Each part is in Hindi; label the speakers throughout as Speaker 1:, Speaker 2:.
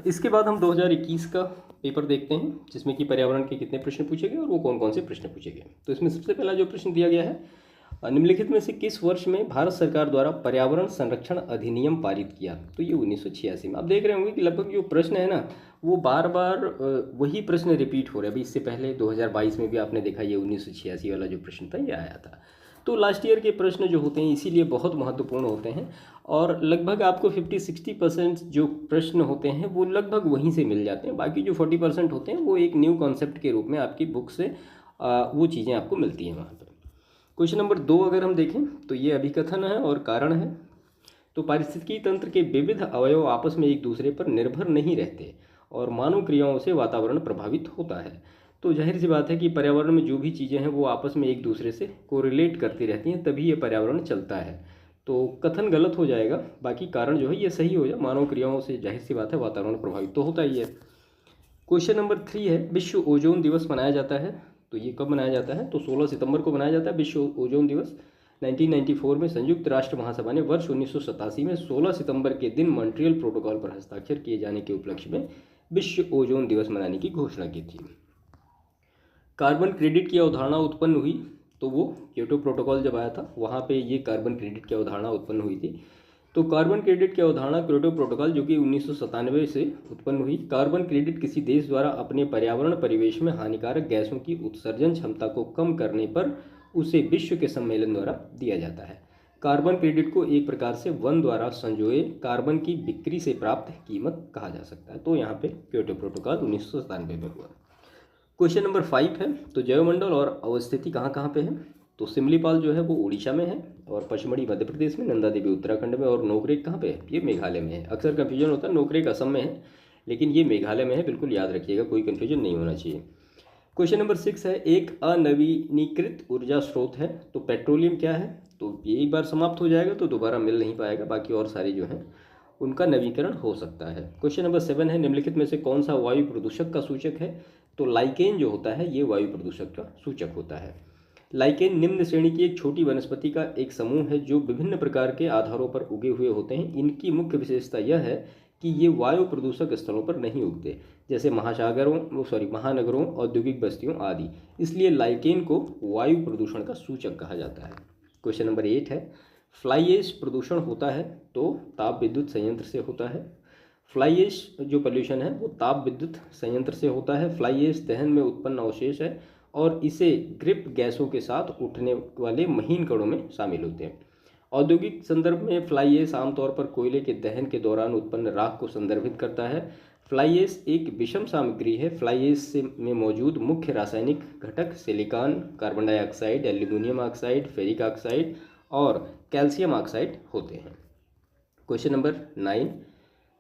Speaker 1: इसके बाद हम 2021 का पेपर देखते हैं, जिसमें कि पर्यावरण के कितने प्रश्न पूछे गए और वो कौन कौन से प्रश्न पूछे गए। तो इसमें सबसे पहला जो प्रश्न दिया गया है, निम्नलिखित में से किस वर्ष में भारत सरकार द्वारा पर्यावरण संरक्षण अधिनियम पारित किया? तो ये 1986 में। आप देख रहे होंगे कि लगभग जो प्रश्न है ना, वो बार बार वही प्रश्न रिपीट हो रहे हैं। अभी इससे पहले 2022 में भी आपने देखा, ये 1986 वाला जो प्रश्न था ये आया था। तो लास्ट ईयर के प्रश्न जो होते हैं इसीलिए बहुत महत्वपूर्ण होते हैं, और लगभग आपको 50-60% जो प्रश्न होते हैं वो लगभग वहीं से मिल जाते हैं। बाकी जो 40% होते हैं वो एक न्यू कॉन्सेप्ट के रूप में आपकी बुक से वो चीज़ें आपको मिलती हैं वहाँ पर। क्वेश्चन नंबर 2 अगर हम देखें तो ये अभिकथन है और कारण है। तो पारिस्थितिकी तंत्र के विविध अवयव आपस में एक दूसरे पर निर्भर नहीं रहते और मानव क्रियाओं से वातावरण प्रभावित होता है। तो जाहिर सी बात है कि पर्यावरण में जो भी चीज़ें हैं वो आपस में एक दूसरे से कोरिलेट करती रहती हैं, तभी ये पर्यावरण चलता है। तो कथन गलत हो जाएगा, बाकी कारण जो है ये सही हो जाए। मानव क्रियाओं से जाहिर सी बात है वातावरण प्रभावित तो होता ही है। क्वेश्चन नंबर 3 है, विश्व ओजोन दिवस मनाया जाता है। तो ये कब मनाया जाता है? तो 16 सितंबर को मनाया जाता है विश्व ओजोन दिवस। 1994 में संयुक्त राष्ट्र महासभा ने वर्ष 1987 में 16 सितंबर के दिन मॉन्ट्रियल प्रोटोकॉल पर हस्ताक्षर किए जाने के उपलक्ष्य में विश्व ओजोन दिवस मनाने की घोषणा की थी। कार्बन क्रेडिट की अवधारणा उत्पन्न हुई, तो वो क्योटो प्रोटोकॉल जब आया था वहाँ पे ये कार्बन क्रेडिट की अवधारणा उत्पन्न हुई थी। तो कार्बन क्रेडिट की अवधारणा क्योटो प्रोटोकॉल जो कि 1997 से उत्पन्न हुई। कार्बन क्रेडिट किसी देश द्वारा अपने पर्यावरण परिवेश में हानिकारक गैसों की उत्सर्जन क्षमता को कम करने पर उसे विश्व के सम्मेलन द्वारा दिया जाता है। कार्बन क्रेडिट को एक प्रकार से वन द्वारा संजोए कार्बन की बिक्री से प्राप्त कीमत कहा जा सकता है। तो यहाँ पे क्योटो प्रोटोकॉल 1997 में हुआ। क्वेश्चन नंबर 5 है, तो जैवमंडल और अवस्थिति कहाँ कहाँ पे है? तो सिमलीपाल जो है वो उड़ीसा में है, और पचमढ़ी मध्य प्रदेश में, नंदा देवी उत्तराखंड में, और नोकरेक कहाँ पे है? ये मेघालय में है। अक्सर कन्फ्यूजन होता है, नोकरेक असम में है लेकिन ये मेघालय में है, बिल्कुल याद रखिएगा, कोई कन्फ्यूजन नहीं होना चाहिए। क्वेश्चन नंबर 6 है, एक अनवीनीकृत ऊर्जा स्रोत है। तो पेट्रोलियम क्या है? तो ये एक बार समाप्त हो जाएगा तो दोबारा मिल नहीं पाएगा, बाकी और सारे जो हैं उनका नवीकरण हो सकता है। क्वेश्चन नंबर 7 है, निम्नलिखित में से कौन सा वायु प्रदूषक का सूचक है? तो लाइकेन जो होता है ये वायु प्रदूषक का सूचक होता है। लाइकेन निम्न श्रेणी की एक छोटी वनस्पति का एक समूह है जो विभिन्न प्रकार के आधारों पर उगे हुए होते हैं। इनकी मुख्य विशेषता यह है कि ये वायु प्रदूषक स्थलों पर नहीं उगते, जैसे महानगरों, औद्योगिक बस्तियों आदि। इसलिए लाइकेन को वायु प्रदूषण का सूचक कहा जाता है। क्वेश्चन नंबर 8 है, फ्लाई ऐश प्रदूषण होता है तो ताप विद्युत संयंत्र से होता है। फ्लाई ऐश जो पोल्यूशन है वो ताप विद्युत संयंत्र से होता है। फ्लाई ऐश दहन में उत्पन्न अवशेष है और इसे ग्रिप गैसों के साथ उठने वाले महीन कणों में शामिल होते हैं। औद्योगिक संदर्भ में फ्लाई ऐश आमतौर पर कोयले के दहन के दौरान उत्पन्न राख को संदर्भित करता है। फ्लाई ऐश एक विषम सामग्री है। फ्लाई ऐश में मौजूद मुख्य रासायनिक घटक silicon, carbon dioxide, aluminium oxide, ferric oxide और कैल्शियम ऑक्साइड होते हैं। क्वेश्चन नंबर 9,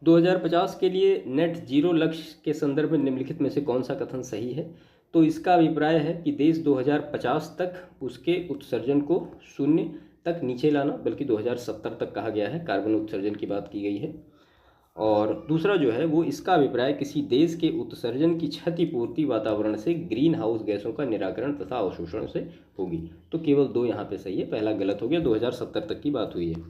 Speaker 1: 2050 के लिए नेट जीरो लक्ष्य के संदर्भ में निम्नलिखित में से कौन सा कथन सही है? तो इसका अभिप्राय है कि देश 2050 तक उसके उत्सर्जन को शून्य तक नीचे लाना, बल्कि 2070 तक कहा गया है, कार्बन उत्सर्जन की बात की गई है। और दूसरा जो है वो इसका अभिप्राय किसी देश के उत्सर्जन की क्षतिपूर्ति वातावरण से ग्रीन हाउस गैसों का निराकरण तथा अवशोषण से होगी। तो केवल 2 यहाँ पे सही है, पहला गलत हो गया, 2070 तक की बात हुई है।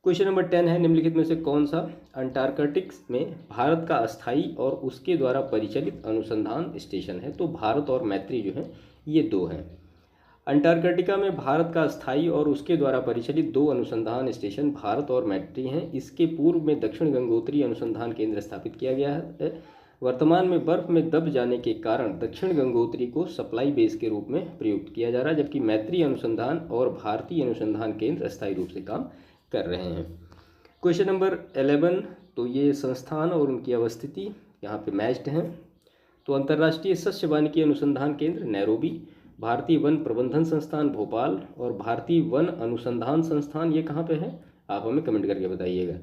Speaker 1: क्वेश्चन नंबर 10 है, निम्नलिखित में से कौन सा अंटार्कटिक्स में भारत का अस्थायी और उसके द्वारा परिचालित अनुसंधान स्टेशन है? तो भारत और मैत्री जो है ये 2 हैं। अंटार्कटिका में भारत का अस्थायी और उसके द्वारा परिचालित 2 अनुसंधान स्टेशन भारत और मैत्री हैं। इसके पूर्व में दक्षिण गंगोत्री अनुसंधान केंद्र स्थापित किया गया है। वर्तमान में बर्फ में दब जाने के कारण दक्षिण गंगोत्री को सप्लाई बेस के रूप में प्रयुक्त किया जा रहा है, जबकि मैत्री अनुसंधान और भारतीय अनुसंधान केंद्र अस्थायी रूप से काम कर रहे हैं। क्वेश्चन नंबर 11, तो ये संस्थान और उनकी अवस्थिति यहाँ पे मैच्ड हैं। तो अंतर्राष्ट्रीय सस्य वानिकी अनुसंधान केंद्र नैरोबी, भारतीय वन प्रबंधन संस्थान भोपाल और भारतीय वन अनुसंधान संस्थान ये कहाँ पे है? आप हमें कमेंट करके बताइएगा।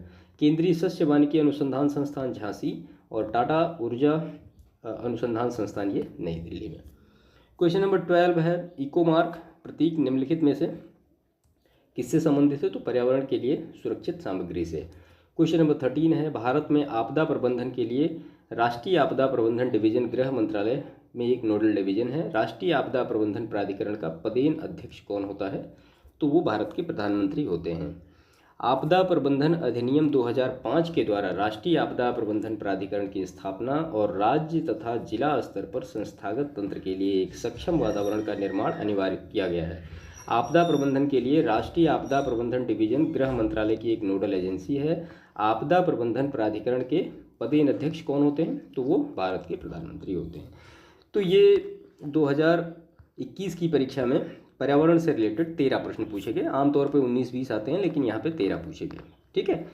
Speaker 1: केंद्रीय सस्य वानिकी अनुसंधान संस्थान झांसी और टाटा ऊर्जा अनुसंधान संस्थान ये नई दिल्ली में। क्वेश्चन नंबर 12 है, इकोमार्क प्रतीक निम्नलिखित में से किससे संबंधित है? तो पर्यावरण के लिए सुरक्षित सामग्री से। क्वेश्चन नंबर 13 है, भारत में आपदा प्रबंधन के लिए राष्ट्रीय आपदा प्रबंधन डिवीजन गृह मंत्रालय में एक नोडल डिवीजन है। राष्ट्रीय आपदा प्रबंधन प्राधिकरण का पदेन अध्यक्ष कौन होता है? तो वो भारत के प्रधानमंत्री होते हैं। आपदा प्रबंधन अधिनियम 2005 के द्वारा राष्ट्रीय आपदा प्रबंधन प्राधिकरण की स्थापना और राज्य तथा जिला स्तर पर संस्थागत तंत्र के लिए एक सक्षम वातावरण का निर्माण अनिवार्य किया गया है। आपदा प्रबंधन के लिए राष्ट्रीय आपदा प्रबंधन डिवीजन गृह मंत्रालय की एक नोडल एजेंसी है। आपदा प्रबंधन प्राधिकरण के पदेन अध्यक्ष कौन होते हैं? तो वो भारत के प्रधानमंत्री होते हैं। तो ये 2021 की परीक्षा में पर्यावरण से रिलेटेड 13 प्रश्न पूछे गए। आमतौर पे 19-20 आते हैं, लेकिन यहाँ पे 13 पूछे गए। ठीक है।